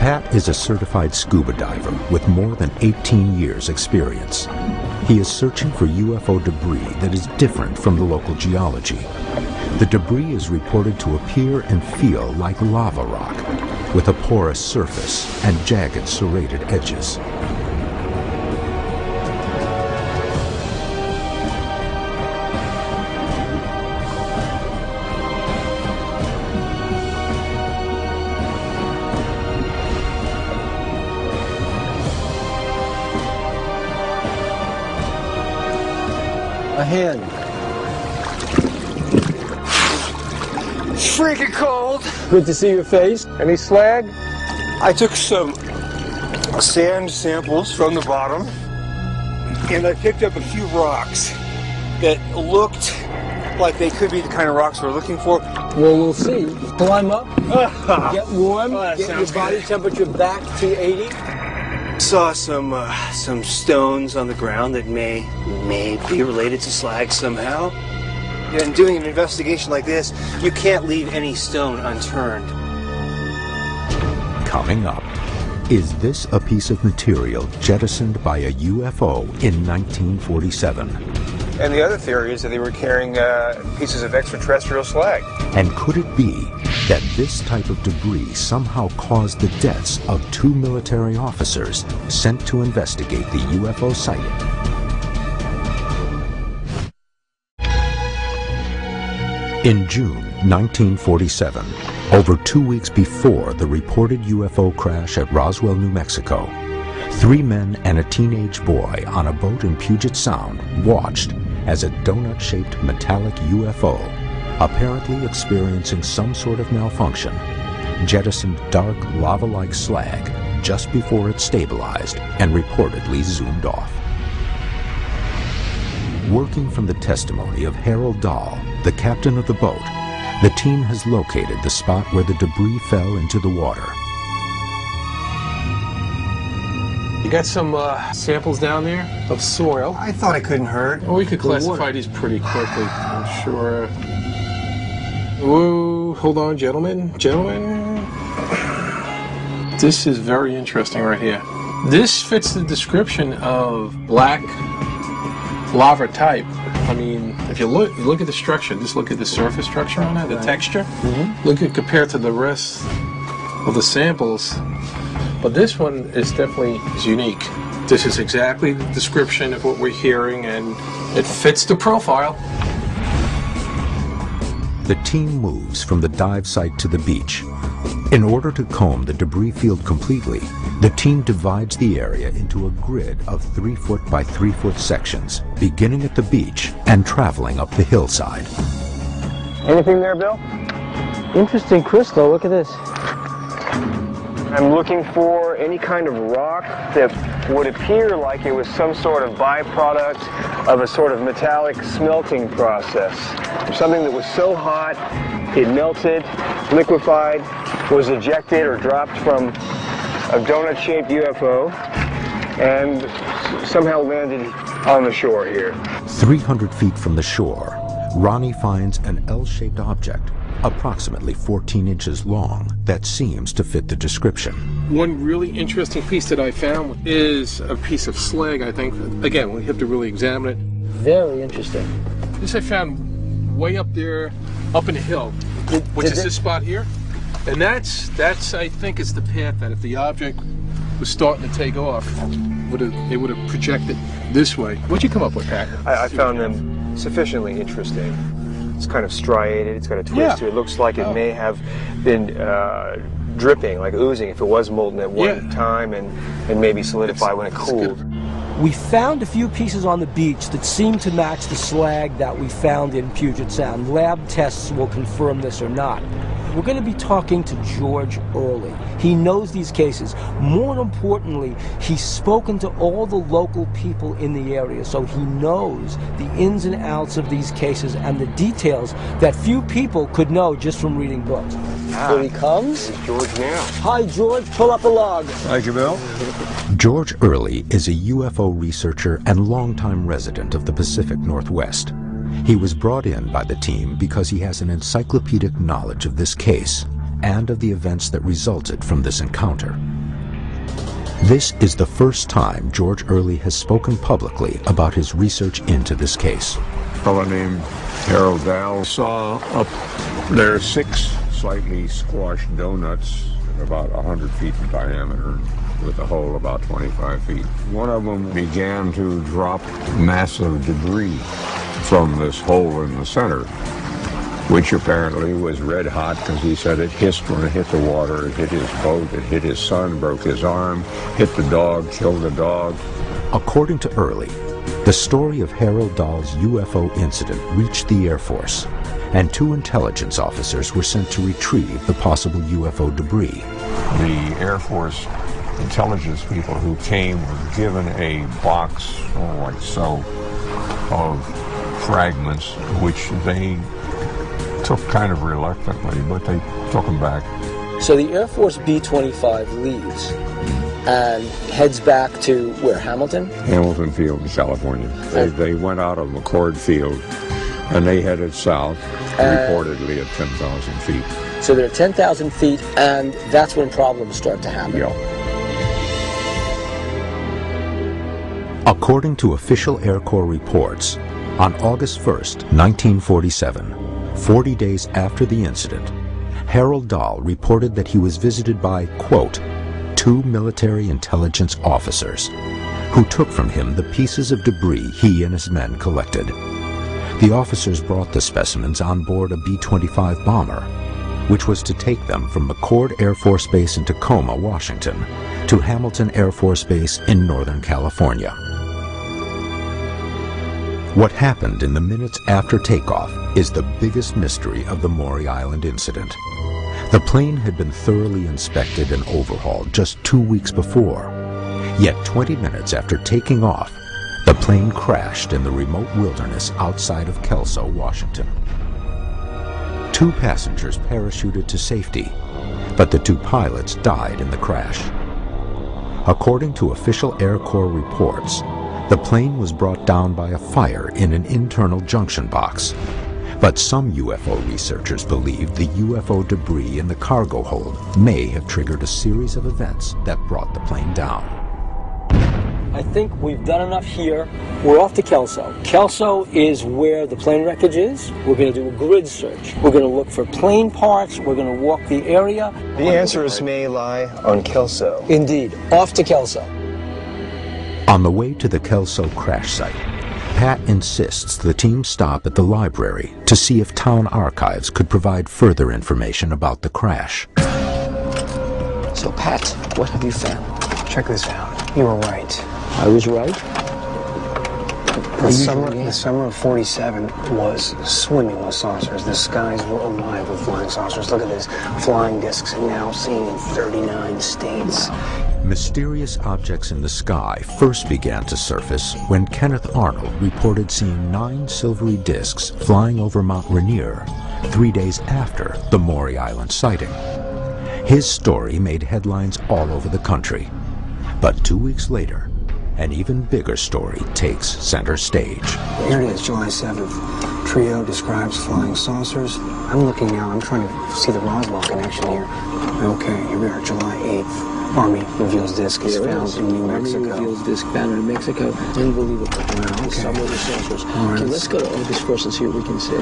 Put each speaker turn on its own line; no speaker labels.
Pat is a certified scuba diver with more than 18 years' experience. He is searching for UFO debris that is different from the local geology. The debris is reported to appear and feel like lava rock, with a porous surface and jagged serrated edges.
A hand.
Freaking cold.
Good to see your face.
Any slag? I took some sand samples from the bottom, and I picked up a few rocks that looked like they could be the kind of rocks we're looking for.
Well, we'll see. Climb up, get warm, get your body
good.
temperature back to 80.
Saw some stones on the ground that may be related to slag somehow. In doing an investigation like this, you can't leave any stone unturned.
Coming up, is this a piece of material jettisoned by a UFO in 1947?
And the other theory is that they were carrying pieces of extraterrestrial slag.
And could it be that this type of debris somehow caused the deaths of 2 military officers sent to investigate the UFO sighting? In June 1947, over 2 weeks before the reported UFO crash at Roswell, New Mexico, 3 men and a teenage boy on a boat in Puget Sound watched as a donut-shaped metallic UFO, apparently experiencing some sort of malfunction, jettisoned dark lava-like slag just before it stabilized and reportedly zoomed off. Working from the testimony of Harold Dahl, the captain of the boat, the team has located the spot where the debris fell into the water.
You got some samples down there of soil.
I thought it couldn't hurt.
Well, we could classify these pretty quickly, I'm sure. Whoa, hold on, gentlemen. This is very interesting right here. This fits the description of black lava type. I mean, if you look at the structure, just look at the surface structure on it, the texture. Look at compared to the rest of the samples. But this one is definitely unique. This is exactly the description of what we're hearing, and it fits the profile.
The team moves from the dive site to the beach. In order to comb the debris field completely, the team divides the area into a grid of 3-foot by 3-foot sections, beginning at the beach and traveling up the hillside.
Anything there, Bill?
Interesting crystal. Look at this.
I'm looking for any kind of rock that would appear like it was some sort of byproduct of a sort of metallic smelting process. Something that was so hot, it melted, liquefied, was ejected or dropped from a donut-shaped UFO, and somehow landed on the shore here.
300 feet from the shore, Ronnie finds an L-shaped object, approximately 14 inches long, that seems to fit the description.
One really interesting piece that I found is a piece of slag, I think. Again, we have to really examine it.
Very interesting.
This I found way up there, up in the hill, which is this spot here. And that's I think is the path that if the object was starting to take off, it would have projected this way. What'd you come up with, Pat?
I found them sufficiently interesting. It's kind of striated, it's got a twist to it. It looks like it may have been dripping, like oozing, if it was molten at one time and maybe solidify when it cooled.
We found a few pieces on the beach that seem to match the slag that we found in Puget Sound. Lab tests will confirm this or not. We're going to be talking to George Early. He knows these cases. More importantly, he's spoken to all the local people in the area, so he knows the ins and outs of these cases and the details that few people could know just from reading books. Here he comes.
It's George now.
Hi, George. Pull up a log.
Thank you, Bill.
George Early is a UFO researcher and longtime resident of the Pacific Northwest. He was brought in by the team because he has an encyclopedic knowledge of this case and of the events that resulted from this encounter. This is the first time George Early has spoken publicly about his research into this case.
A fellow named Harold Dahl saw up there 6 slightly squashed donuts about 100 feet in diameter with a hole about 25 feet. One of them began to drop massive debris from this hole in the center, which apparently was red hot because he said it hissed when it hit the water, it hit his boat, it hit his son, broke his arm, hit the dog, killed the dog.
According to Early, the story of Harold Dahl's UFO incident reached the Air Force, and 2 intelligence officers were sent to retrieve the possible UFO debris.
The Air Force intelligence people who came were given a box, like so, of fragments, which they took kind of reluctantly, but they took them back.
So the Air Force B-25 leaves and heads back to where, Hamilton?
Hamilton Field in California. They went out of McCord Field and they headed south, reportedly at 10,000 feet.
So they're 10,000 feet, and that's when problems start to happen.
Yeah.
According to official Air Corps reports, on August 1st, 1947, 40 days after the incident, Harold Dahl reported that he was visited by, quote, 2 military intelligence officers who took from him the pieces of debris he and his men collected. The officers brought the specimens on board a B-25 bomber, which was to take them from McCord Air Force Base in Tacoma, Washington, to Hamilton Air Force Base in Northern California. What happened in the minutes after takeoff is the biggest mystery of the Maury Island incident. The plane had been thoroughly inspected and overhauled just 2 weeks before. Yet 20 minutes after taking off, the plane crashed in the remote wilderness outside of Kelso, Washington. 2 passengers parachuted to safety, but the 2 pilots died in the crash. According to official Air Corps reports, the plane was brought down by a fire in an internal junction box. But some UFO researchers believe the UFO debris in the cargo hold may have triggered a series of events that brought the plane down.
I think we've done enough here. We're off to Kelso. Kelso is where the plane wreckage is. We're going to do a grid search. We're going to look for plane parts. We're going to walk the area.
The answers may lie on Kelso.
Indeed. Off to Kelso.
On the way to the Kelso crash site, Pat insists the team stop at the library to see if town archives could provide further information about the crash.
So, Pat, what have you found?
Check this out. You were right.
I was right.
The summer of '47 was swimming with saucers. The skies were alive with flying saucers. Look at this. Flying discs are now seen in 39 states.
Mysterious objects in the sky first began to surface when Kenneth Arnold reported seeing 9 silvery discs flying over Mount Rainier 3 days after the Maury Island sighting. His story made headlines all over the country. But 2 weeks later, an even bigger story takes center stage.
Here it is, July 7th. Trio describes flying saucers. I'm looking now, I'm trying to see the Roswell connection here. Okay, here we are, July 8th. Army reveals disc is found in New Mexico.
Army reveals disc found in New Mexico. Unbelievable.
Wow, okay.
Some of the saucers.
All right.
Okay, let's go to August 1st and see what we can see.